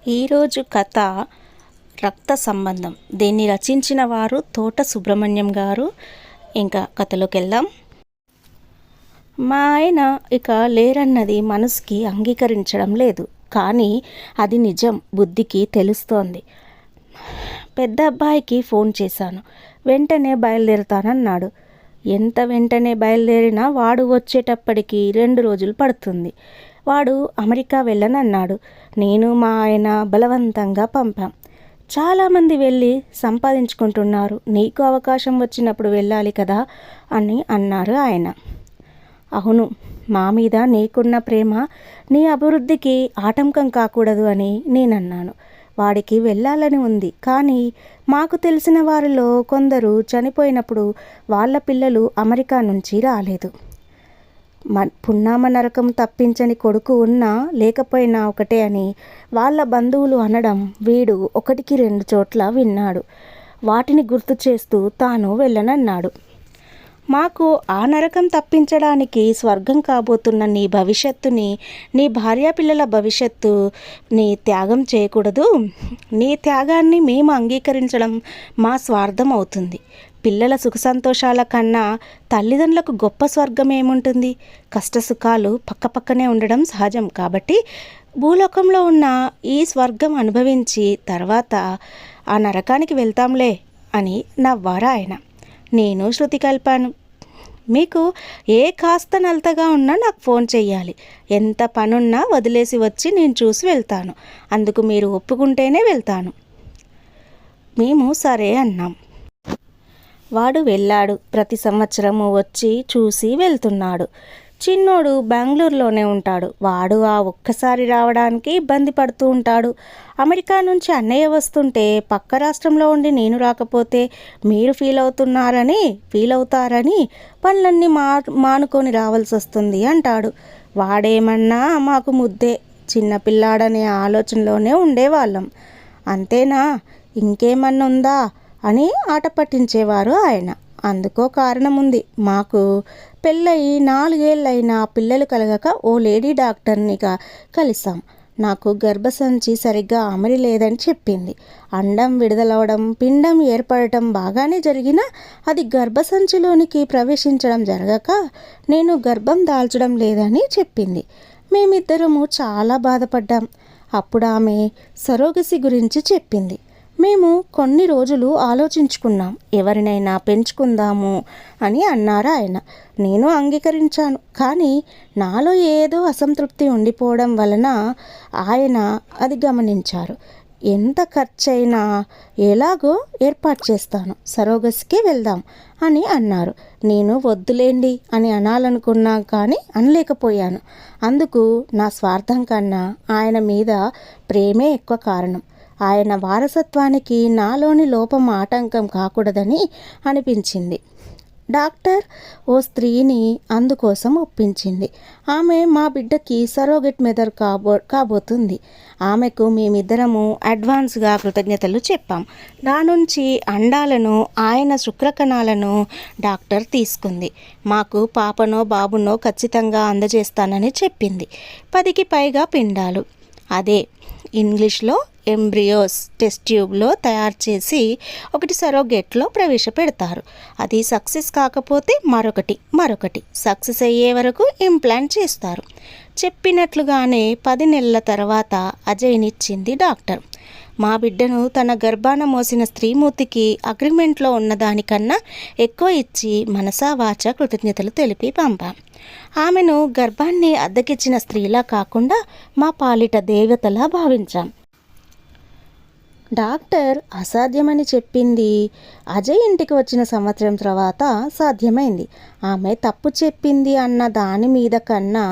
ఈరోజు కథ రక్త సంబంధం. దీన్ని రచించిన వారు తోట సుబ్రహ్మణ్యం గారు. ఇంకా కథలోకి వెళ్దాం. మా ఆయన ఇక లేరన్నది మనసుకి అంగీకరించడం లేదు, కానీ అది నిజం, బుద్ధికి తెలుస్తోంది. పెద్ద అబ్బాయికి ఫోన్ చేశాను. వెంటనే బయలుదేరుతానన్నాడు. ఎంత వెంటనే బయలుదేరినా వాడు వచ్చేటప్పటికి 2 రోజులు పడుతుంది. వాడు అమెరికా వెళ్ళనన్నాడు. నేను మా ఆయన బలవంతంగా పంపాం. చాలామంది వెళ్ళి సంపాదించుకుంటున్నారు, నీకు అవకాశం వచ్చినప్పుడు వెళ్ళాలి కదా అని అన్నారు ఆయన. అవును, మా మీద నీకున్న ప్రేమ నీ అభివృద్ధికి ఆటంకం కాకూడదు అని నేనన్నాను. వాడికి వెళ్ళాలని ఉంది, కానీ మాకు తెలిసిన వారిలో కొందరు చనిపోయినప్పుడు వాళ్ళ పిల్లలు అమెరికా నుంచి రాలేదు. పున్నామ నరకం తప్పించని కొడుకు ఉన్నా లేకపోయినా ఒకటే అని వాళ్ళ బంధువులు అనడం వీడు 1-2 చోట్ల విన్నాడు. వాటిని గుర్తు చేస్తూ తాను వెళ్ళనన్నాడు. మాకు ఆ నరకం తప్పించడానికి స్వర్గం కాబోతున్న నీ భవిష్యత్తుని, నీ భార్యాపిల్లల భవిష్యత్తుని త్యాగం చేయకూడదు. నీ త్యాగాన్ని మేము అంగీకరించడం మా స్వార్థం అవుతుంది. పిల్లల సుఖ సంతోషాల కన్నా తల్లిదండ్రులకు గొప్ప స్వర్గం ఏముంటుంది? కష్టసుఖాలు పక్కపక్కనే ఉండడం సహజం. కాబట్టి భూలోకంలో ఉన్న ఈ స్వర్గం అనుభవించి తర్వాత ఆ నరకానికి వెళ్తాంలే అని నవ్వారు ఆయన. నేను శృతి కలిపాను. మీకు ఏ కాస్త నలతగా ఉన్నా నాకు ఫోన్ చెయ్యాలి. ఎంత పనున్నా వదిలేసి వచ్చి నేను చూసి వెళ్తాను. అందుకు మీరు ఒప్పుకుంటేనే వెళ్తాను. మేము సరే అన్నాం. వాడు వెళ్ళాడు. ప్రతి సంవత్సరము వచ్చి చూసి వెళ్తున్నాడు. చిన్నోడు బెంగళూరులోనే ఉంటాడు. వాడు ఆ ఒక్కసారి రావడానికి ఇబ్బంది పడుతూ ఉంటాడు. అమెరికా నుంచి అన్నయ్య వస్తుంటే పక్క రాష్ట్రంలో ఉండి నేను రాకపోతే మీరు ఫీల్ అవుతారని పనులన్నీ మానుకొని రావాల్సి వస్తుంది అంటాడు. వాడేమన్నా మాకు ముద్దే, చిన్నపిల్లాడనే ఆలోచనలోనే ఉండేవాళ్ళం. అంతేనా, ఇంకేమన్నా ఉందా అని ఆట పట్టించేవారు ఆయన. అందుకో కారణం ఉంది. మాకు పెళ్ళయి 4 ఏళ్ళైనా పిల్లలు కలగక ఓ లేడీ డాక్టర్ని కలిసాం. నాకు గర్భసంచి సరిగ్గా అమరి లేదని చెప్పింది. అండం విడుదలవడం, పిండం ఏర్పడటం బాగానే జరిగినా అది గర్భసంచిలోనికి ప్రవేశించడం జరగక నేను గర్భం దాల్చడం లేదని చెప్పింది. మేమిద్దరము చాలా బాధపడ్డాం. అప్పుడు ఆమె సరోగసి గురించి చెప్పింది. మేము కొన్ని రోజులు ఆలోచించుకున్నాం, ఎవరినైనా పెంచుకుందాము అని అన్నారు ఆయన. నేను అంగీకరించాను, కానీ నాలో ఏదో అసంతృప్తి ఉండిపోవడం వలన ఆయన అది గమనించారు. ఎంత ఖర్చైనా ఎలాగో ఏర్పాటు చేస్తాను, సరోగసికి వెళ్దాం అని అన్నారు. నేను వద్దులేండి అని అనాలనుకున్నా, కానీ అనలేకపోయాను. అందుకు నా స్వార్థం కన్నా ఆయన మీద ప్రేమే ఎక్కువ కారణం. ఆయన వారసత్వానికి నాలోని లోపం ఆటంకం కాకూడదని అనిపించింది. డాక్టర్ ఓ స్త్రీని అందుకోసం ఒప్పించింది. ఆమె మా బిడ్డకి సరోగేట్ మెదర్ కాబోతుంది. ఆమెకు మేమిద్దరము అడ్వాన్స్గా కృతజ్ఞతలు చెప్పాం. నా నుంచి అండాలను, ఆయన శుక్రకణాలను డాక్టర్ తీసుకుంది. మాకు పాపనో బాబునో ఖచ్చితంగా అందజేస్తానని చెప్పింది. 10కి పైగా పిండాలు, అదే ఇంగ్లీష్లో ఎంబ్రియోస్, టెస్ట్ ట్యూబ్లో తయారు చేసి ఒకటి సరోగేట్లో ప్రవేశపెడతారు. అది సక్సెస్ కాకపోతే మరొకటి సక్సెస్ అయ్యే వరకు ఇంప్లాంట్ చేస్తారు. చెప్పినట్లుగానే 10 నెలల తర్వాత అజయ్నిచ్చింది డాక్టర్. మా బిడ్డను తన గర్భాన మోసిన స్త్రీమూర్తికి అగ్రిమెంట్లో ఉన్నదానికన్నా ఎక్కువ ఇచ్చి మనసా వాచ కృతజ్ఞతలు తెలిపి పంపాం. ఆమెను గర్భాన్ని అద్దెకిచ్చిన స్త్రీలా కాకుండా మా పాలిట దేవతలా భావించాం. డాక్టర్ అసాధ్యమని చెప్పింది అజయ్ ఇంటికి వచ్చిన సంవత్సరం తర్వాత సాధ్యమైంది. ఆమె తప్పు చెప్పింది అన్న దాని మీద కన్నా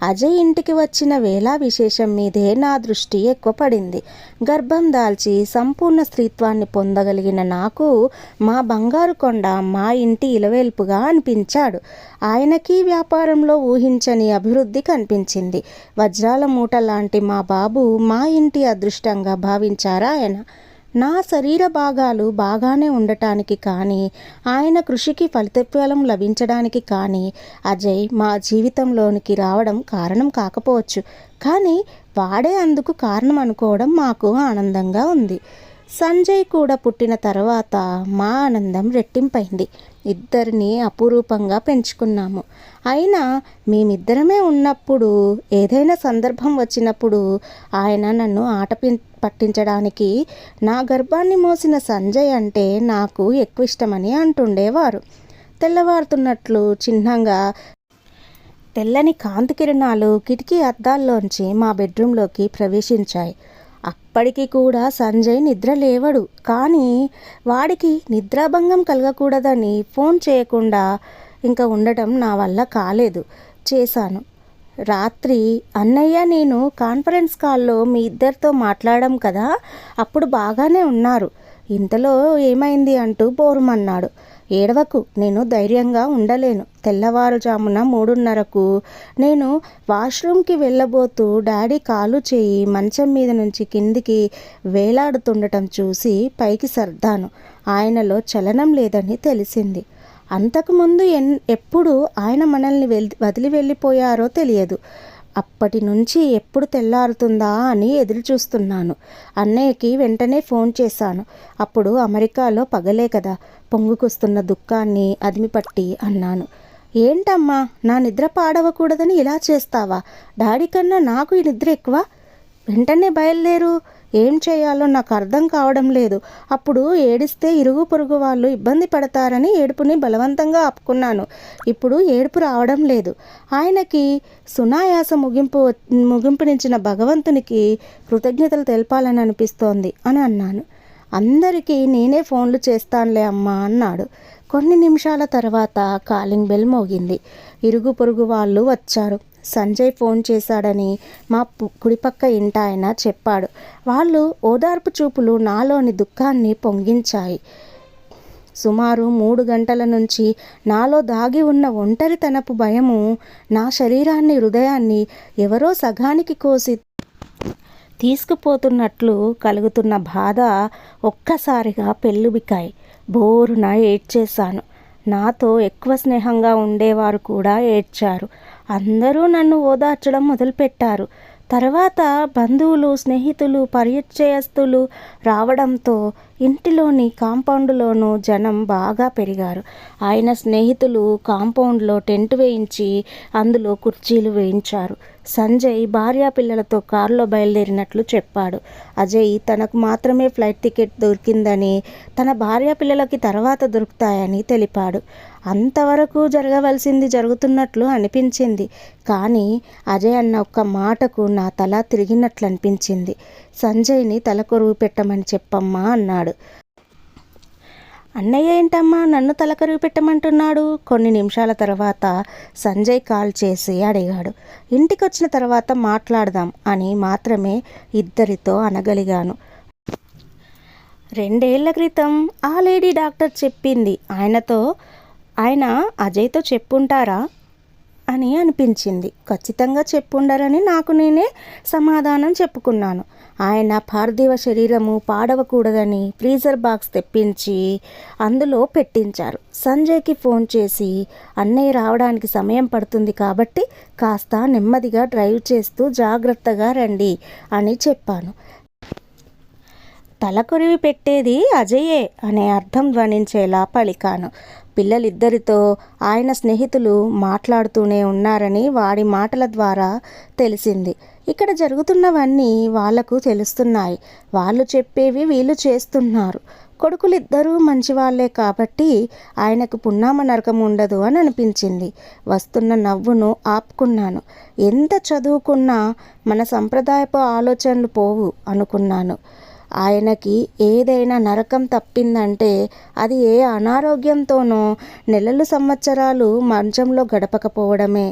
అజయ్ ఇంటికి వచ్చిన వేళ విశేషం మీదే నా దృష్టి ఎక్కువ పడింది. గర్భం దాల్చి సంపూర్ణ స్త్రీత్వాన్ని పొందగలిగిన నాకు మా బంగారు కొండ మా ఇంటి ఇలవేల్పుగా అనిపించాడు. ఆయనకి వ్యాపారంలో ఊహించని అభివృద్ధి కనిపించింది. వజ్రాల మూట లాంటి మా బాబు మా ఇంటి అదృష్టంగా భావించారా ఆయన. నా శరీర భాగాలు బాగానే ఉండటానికి కానీ, ఆయన కృషికి ఫలితఫలం లభించడానికి కానీ అజయ్ మా జీవితంలోనికి రావడం కారణం కాకపోవచ్చు. కానీ వాడే అందుకు కారణం అనుకోవడం మాకు ఆనందంగా ఉంది. సంజయ్ కూడా పుట్టిన తర్వాత మా ఆనందం రెట్టింపైంది. ఇద్దరిని అపురూపంగా పెంచుకున్నాము. అయినా మేమిద్దరమే ఉన్నప్పుడు, ఏదైనా సందర్భం వచ్చినప్పుడు ఆయన నన్ను పట్టించడానికి నా గర్భాన్ని మోసిన సంజయ్ అంటే నాకు ఎక్కువ ఇష్టమని అంటుండేవారు. తెల్లవారుతున్నట్లు చిహ్నంగా తెల్లని కాంతి కిరణాలు కిటికీ అద్దాల్లోంచి మా బెడ్రూంలోకి ప్రవేశించాయి. అప్పటికి కూడా సంజయ్ నిద్ర లేవడు. కానీ వాడికి నిద్రాభంగం కలగకూడదని ఫోన్ చేయకుండా ఇంకా ఉండటం నా వల్ల కాలేదు. చేశాను. రాత్రి అన్నయ్య నేను కాన్ఫరెన్స్ కాల్లో మీ ఇద్దరితో మాట్లాడాం కదా, అప్పుడు బాగానే ఉన్నారు, ఇంతలో ఏమైంది అంటూ బోరుమన్నాడు. ఏడవకు, నేను ధైర్యంగా ఉండలేను. తెల్లవారుజామున 3:30కు నేను వాష్రూమ్కి వెళ్ళబోతూ డాడీ కాలు చేయి మంచం మీద నుంచి కిందికి వేలాడుతుండటం చూసి పైకి సర్దాను. ఆయనలో చలనం లేదని తెలిసింది. అంతకుముందు ఎప్పుడు ఆయన మనల్ని వదిలి వెళ్ళిపోయారో తెలియదు. అప్పటి నుంచి ఎప్పుడు తెల్లారుతుందా అని ఎదురు చూస్తున్నాను. అన్నయ్యకి వెంటనే ఫోన్ చేశాను. అప్పుడు అమెరికాలో పగలే కదా, పొంగుకొస్తున్న దుఃఖాన్ని అదిమిపట్టి అన్నాను. ఏంటమ్మా, నా నిద్ర పాడవకూడదని ఇలా చేస్తావా? డాడీ కన్నా నాకు ఈ నిద్ర ఎక్కువ. వెంటనే బయలుదేరు. ఏం చేయాలో నాకు అర్థం కావడం లేదు. అప్పుడు ఏడిస్తే ఇరుగు పొరుగు వాళ్ళు ఇబ్బంది పడతారని ఏడుపుని బలవంతంగా ఆపుకున్నాను. ఇప్పుడు ఏడుపు రావడం లేదు. ఆయనకి సునాయాస ముగింపునిచ్చిన భగవంతునికి కృతజ్ఞతలు తెలపాలని అనిపిస్తోంది అని అన్నాను. అందరికీ నేనే ఫోన్లు చేస్తానులే అమ్మా అన్నాడు. కొన్ని నిమిషాల తర్వాత కాలింగ్ బెల్ మోగింది. ఇరుగు పొరుగు వాళ్ళు వచ్చారు. సంజయ్ ఫోన్ చేశాడని మా కుడిపక్క ఇంటాయన చెప్పాడు. వాళ్ళు ఓదార్పు చూపులు నాలోని దుఃఖాన్ని పొంగించాయి. సుమారు 3 గంటల నుంచి నాలో దాగి ఉన్న ఒంటరితనపు భయము నా శరీరాన్ని, హృదయాన్ని ఎవరో సగానికి కోసి తీసుకుపోతున్నట్లు కలుగుతున్న బాధ ఒక్కసారిగా పెళ్ళుబికాయి. బోరున ఏడ్చేశాను. నాతో ఎక్కువ స్నేహంగా ఉండేవారు కూడా ఏడ్చారు. అందరూ నన్ను ఓదార్చడం మొదలుపెట్టారు. తర్వాత బంధువులు, స్నేహితులు, పరిచయస్తులు రావడంతో ఇంటిలోని కాంపౌండ్లోనూ జనం బాగా పెరిగారు. ఆయన స్నేహితులు కాంపౌండ్లో టెంట్ వేయించి అందులో కుర్చీలు వేయించారు. సంజయ్ భార్యా పిల్లలతో కారులో బయలుదేరినట్లు చెప్పాడు. అజయ్ తనకు మాత్రమే ఫ్లైట్ టికెట్ దొరికిందని, తన భార్యా పిల్లలకి తర్వాత దొరుకుతాయని తెలిపాడు. అంతవరకు జరగవలసింది జరుగుతున్నట్లు అనిపించింది. కానీ అజయ్ అన్న ఒక్క మాటకు నా తల తిరిగినట్లు అనిపించింది. సంజయ్ని తలకొరువు పెట్టమని చెప్పమ్మా అన్నాడు. అన్నయ్య ఏంటమ్మా నన్ను తలకరువు పెట్టమంటున్నాడు? కొన్ని నిమిషాల తర్వాత సంజయ్ కాల్ చేసి అడిగాడు. ఇంటికొచ్చిన తర్వాత మాట్లాడదాం అని మాత్రమే ఇద్దరితో అనగలిగాను. 2 ఏళ్ల క్రితం ఆ లేడీ డాక్టర్ చెప్పింది ఆయన అజయ్తో చెప్పుంటారా అని అనిపించింది. ఖచ్చితంగా చెప్పుండరని నాకు నేనే సమాధానం చెప్పుకున్నాను. ఆయన పార్థివ శరీరము పాడవకూడదని ఫ్రీజర్ బాక్స్ తెప్పించి అందులో పెట్టించారు. సంజయ్కి ఫోన్ చేసి అన్నయ్య రావడానికి సమయం పడుతుంది కాబట్టి కాస్త నెమ్మదిగా డ్రైవ్ చేస్తూ జాగ్రత్తగా రండి అని చెప్పాను. తలకొరివి పెట్టేది అజయ్యే అనే అర్థం ధ్వనించేలా పలికాను. పిల్లలిద్దరితో ఆయన స్నేహితులు మాట్లాడుతూనే ఉన్నారని వాడి మాటల ద్వారా తెలిసింది. ఇక్కడ జరుగుతున్నవన్నీ వాళ్లకు తెలుస్తున్నాయి. వాళ్ళు చెప్పేవి వీళ్ళు చేస్తున్నారు. కొడుకులిద్దరూ మంచివాళ్లే కాబట్టి ఆయనకు పున్నామ నరకం ఉండదు అని అనిపించింది. వస్తున్న నవ్వును ఆపుకున్నాను. ఎంత చదువుకున్నా మన సంప్రదాయపు ఆలోచనలు పోవు అనుకున్నాను. ఆయనకి ఏదైనా నరకం తప్పిందంటే అది ఏ అనారోగ్యంతోనో నెలలు సంవత్సరాలు మంచంలో గడపకపోవడమే,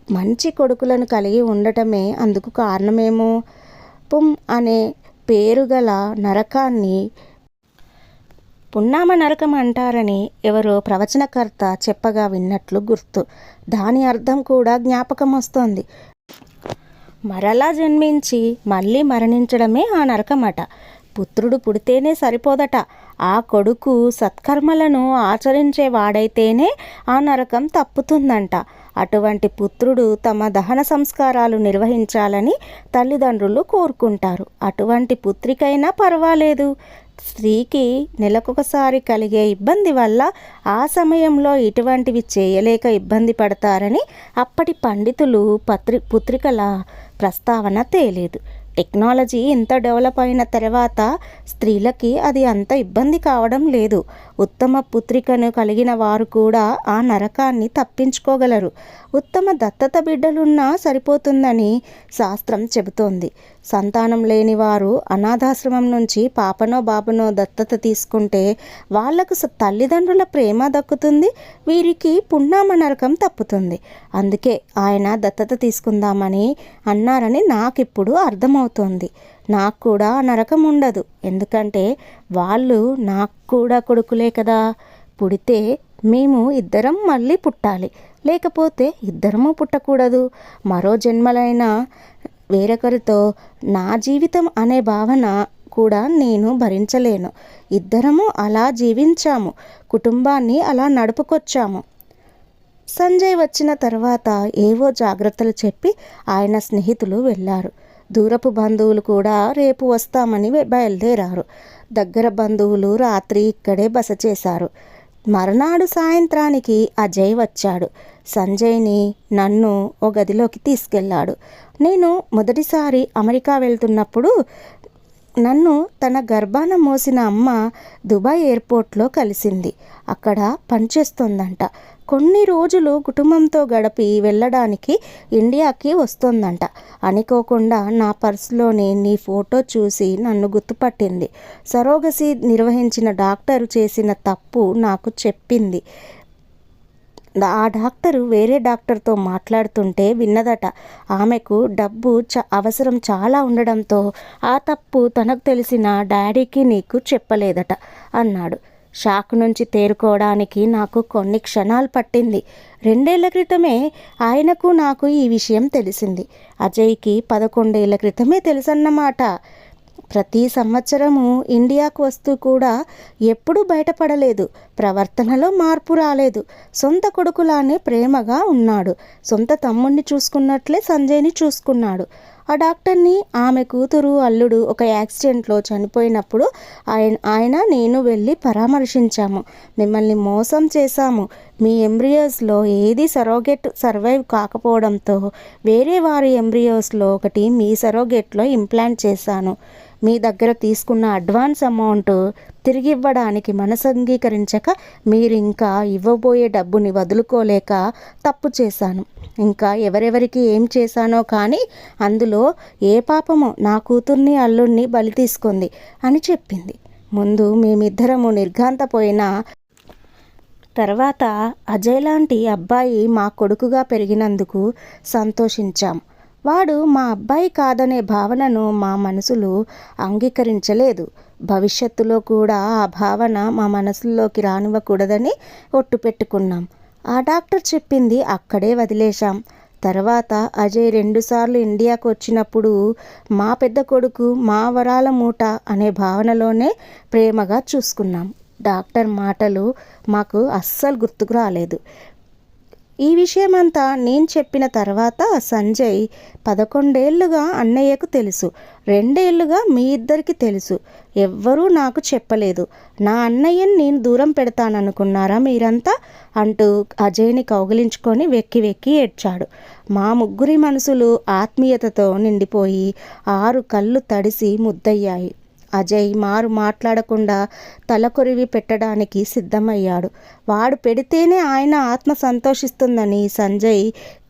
మంచి కొడుకులను కలిగి ఉండటమే అందుకు కారణమేమో. పుం అనే పేరుగల నరకాన్ని పున్నామ నరకం అంటారని ఎవరో ప్రవచనకర్త చెప్పగా విన్నట్లు గుర్తు. దాని అర్థం కూడా జ్ఞాపకం వస్తోంది. మరలా జన్మించి మళ్ళీ మరణించడమే ఆ నరకమట. పుత్రుడు పుడితేనే సరిపోదట. ఆ కొడుకు సత్కర్మలను ఆచరించేవాడైతేనే ఆ నరకం తప్పుతుందంట. అటువంటి పుత్రుడు తమ దహన సంస్కారాలు నిర్వహించాలని తల్లిదండ్రులు కోరుకుంటారు. అటువంటి పుత్రికైనా పర్వాలేదు. స్త్రీకి నెలకొకసారి కలిగే ఇబ్బంది వల్ల ఆ సమయంలో ఇటువంటివి చేయలేక ఇబ్బంది పడతారని అప్పటి పండితులు పుత్రికల ప్రస్తావన తేలేదు. టెక్నాలజీ ఇంత డెవలప్ అయిన తర్వాత స్త్రీలకి అది అంత ఇబ్బంది కావడం లేదు. ఉత్తమ పుత్రికను కలిగిన వారు కూడా ఆ నరకాన్ని తప్పించుకోగలరు. ఉత్తమ దత్తత బిడ్డలున్నా సరిపోతుందని శాస్త్రం చెబుతోంది. సంతానం లేని వారు అనాథాశ్రమం నుంచి పాపనో బాబునో దత్తత తీసుకుంటే వాళ్లకు తల్లిదండ్రుల ప్రేమ దక్కుతుంది, వీరికి పున్నామ నరకం తప్పుతుంది. అందుకే ఆయన దత్తత తీసుకుందామని అన్నారని నాకిప్పుడు అర్థమవుతోంది. నాకు కూడా నరకం ఉండదు, ఎందుకంటే వాళ్ళు నాకు కూడా కొడుకులే కదా. పుడితే మేము ఇద్దరం మళ్ళీ పుట్టాలి, లేకపోతే ఇద్దరము పుట్టకూడదు. మరో జన్మలైనా వేరొకరితో నా జీవితం అనే భావన కూడా నేను భరించలేను. ఇద్దరము అలా జీవించాము, కుటుంబాన్ని అలా నడుపుకొచ్చాము. సంజయ్ వచ్చిన తర్వాత ఏవో జాగ్రత్తలు చెప్పి ఆయన స్నేహితులు వెళ్ళారు. దూరపు బంధువులు కూడా రేపు వస్తామని బయలుదేరారు. దగ్గర బంధువులు రాత్రి ఇక్కడే బస చేశారు. మరునాడు సాయంత్రానికి అజయ్ వచ్చాడు. సంజయ్ని నన్ను ఓ గదిలోకి తీసుకెళ్ళాడు. నేను మొదటిసారి అమెరికా వెళ్తున్నప్పుడు నన్ను తన గర్భాన మోసిన అమ్మ దుబాయ్ ఎయిర్పోర్ట్లో కలిసింది. అక్కడ పనిచేస్తోందంట. కొన్ని రోజులు కుటుంబంతో గడిపి వెళ్ళడానికి ఇండియాకి వస్తోందంట. అనుకోకుండా నా పర్సులోని నీ ఫోటో చూసి నన్ను గుర్తుపట్టింది. సరోగసి నిర్వహించిన డాక్టరు చేసిన తప్పు నాకు చెప్పింది. ఆ డాక్టరు వేరే డాక్టర్తో మాట్లాడుతుంటే విన్నదట. ఆమెకు డబ్బు అవసరం చాలా ఉండడంతో ఆ తప్పు తనకు తెలిసిన డాడీకి నీకు చెప్పలేదట అన్నాడు. షాక్ నుంచి తేరుకోవడానికి నాకు కొన్ని క్షణాలు పట్టింది. 2 ఏళ్ల క్రితమే ఆయనకు నాకు ఈ విషయం తెలిసింది. అజయ్కి 11 ఏళ్ల క్రితమే తెలుసన్నమాట. ప్రతి సంవత్సరము ఇండియాకు వస్తూ కూడా ఎప్పుడూ బయటపడలేదు. ప్రవర్తనలో మార్పు రాలేదు. సొంత కొడుకులానే ప్రేమగా ఉన్నాడు. సొంత తమ్ముడిని చూసుకున్నట్లే సంజయ్ని చూసుకున్నాడు. ఆ డాక్టర్ని ఆమె కూతురు అల్లుడు ఒక యాక్సిడెంట్లో చనిపోయినప్పుడు ఆయన నేను వెళ్ళి పరామర్శించాము. మిమ్మల్ని మోసం చేశాము. మీ ఎంబ్రియోస్లో ఏది సర్వైవ్ కాకపోవడంతో వేరే వారి ఎంబ్రియోస్లో ఒకటి మీ సరోగేట్లో ఇంప్లాంట్ చేశాను. మీ దగ్గర తీసుకున్న అడ్వాన్స్ అమౌంట్ తిరిగి ఇవ్వడానికి మనసు అంగీకరించక మీరు ఇంకా ఇవ్వబోయే డబ్బుని వదులుకోలేక తప్పు చేశాను. ఇంకా ఎవరెవరికి ఏం చేశానో కానీ అందులో ఏ పాపమో నా కూతుర్ని అల్లుడిని బలి తీసుకుంది అని చెప్పింది. ముందు మేమిద్దరము నిర్ఘాంతపోయినా తర్వాత అజయ్ లాంటి అబ్బాయి మా కొడుకుగా పెరిగినందుకు సంతోషించాం. వాడు మా అబ్బాయి కాదనే భావనను మా మనసులు అంగీకరించలేదు. భవిష్యత్తులో కూడా ఆ భావన మా మనసుల్లోకి రానివ్వకూడదని ఒట్టు పెట్టుకున్నాం. ఆ డాక్టర్ చెప్పింది అక్కడే వదిలేశాం. తర్వాత అజయ్ 2 సార్లు ఇండియాకు వచ్చినప్పుడు మా పెద్ద కొడుకు మా వరాల మూట అనే భావనలోనే ప్రేమగా చూసుకున్నాం. డాక్టర్ మాటలు మాకు అస్సలు గుర్తుకు రాలేదు. ఈ విషయమంతా నేను చెప్పిన తర్వాత సంజయ్ 11 ఏళ్లుగా అన్నయ్యకు తెలుసు, 2 ఏళ్లుగా మీ ఇద్దరికి తెలుసు, ఎవ్వరూ నాకు చెప్పలేదు. నా అన్నయ్యని నేను దూరం పెడతాననుకున్నారా మీరంతా అంటూ అజయ్ని కౌగిలించుకొని వెక్కి వెక్కి ఏడ్చాడు. మా ముగ్గురి మనసులు ఆత్మీయతతో నిండిపోయి 6 కళ్ళు తడిసి ముద్దయ్యాయి. అజయ్ మాట్లాడకుండా తలకొరివి పెట్టడానికి సిద్ధమయ్యాడు. వాడు పెడితేనే ఆయన ఆత్మ సంతోషిస్తుందని సంజయ్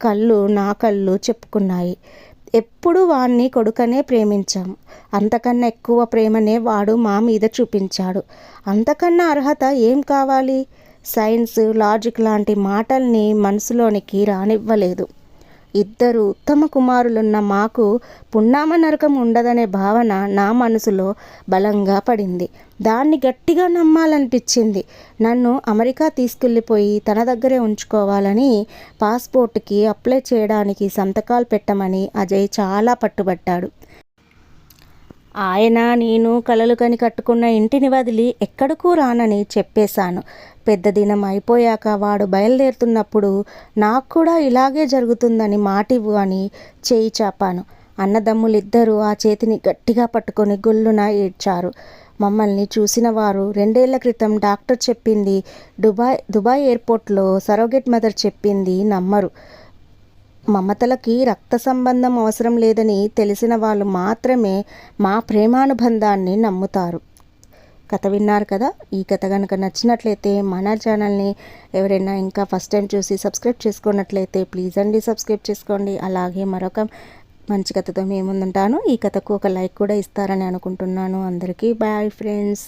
కళ్ళు నా కళ్ళు చెప్పుకున్నాయి. ఎప్పుడు వాణ్ణి కొడుకనే ప్రేమించాం. అంతకన్నా ఎక్కువ ప్రేమనే వాడు మా మీద చూపించాడు. అంతకన్నా అర్హత ఏం కావాలి? సైన్స్, లాజిక్ లాంటి మాటల్ని మనసులోనికి రానివ్వలేదు. 2 ఉత్తమ కుమారులున్న మాకు పున్నామ నరకం ఉండదనే భావన నా మనసులో బలంగా పడింది. దాన్ని గట్టిగా నమ్మాలనిపించింది. నన్ను అమెరికా తీసుకెళ్ళిపోయి తన దగ్గరే ఉంచుకోవాలని, పాస్పోర్ట్కి అప్లై చేయడానికి సంతకాలు పెట్టమని అజయ్ చాలా పట్టుబట్టాడు. ఆయన నేను కలలు కని కట్టుకున్న ఇంటిని వదిలి ఎక్కడికూ రానని చెప్పేశాను. పెద్ద దినం అయిపోయాక వాడు బయలుదేరుతున్నప్పుడు నాకు కూడా ఇలాగే జరుగుతుందని మాటివ్వు అని చేయి చాపాను. అన్నదమ్ములిద్దరూ ఆ చేతిని గట్టిగా పట్టుకొని గొల్లున ఏడ్చారు. మమ్మల్ని చూసిన వారు 2 ఏళ్ల క్రితం డాక్టర్ చెప్పింది, దుబాయ్ ఎయిర్పోర్ట్లో సరోగేట్ మదర్ చెప్పింది నమ్మరు. మమతలకి రక్త సంబంధం అవసరం లేదని తెలిసిన వాళ్ళు మాత్రమే మా ప్రేమానుబంధాన్ని నమ్ముతారు. కథ విన్నారు కదా. ఈ కథ కనుక నచ్చినట్లయితే మన ఛానల్ని ఎవరైనా ఇంకా ఫస్ట్ టైం చూసి సబ్స్క్రైబ్ చేసుకున్నట్లయితే ప్లీజ్ అండి సబ్స్క్రైబ్ చేసుకోండి. అలాగే మరొక మంచి కథతో మేము ముందుంటాను. ఈ కథకు ఒక లైక్ కూడా ఇస్తారని అనుకుంటున్నాను. అందరికీ బాయ్ ఫ్రెండ్స్.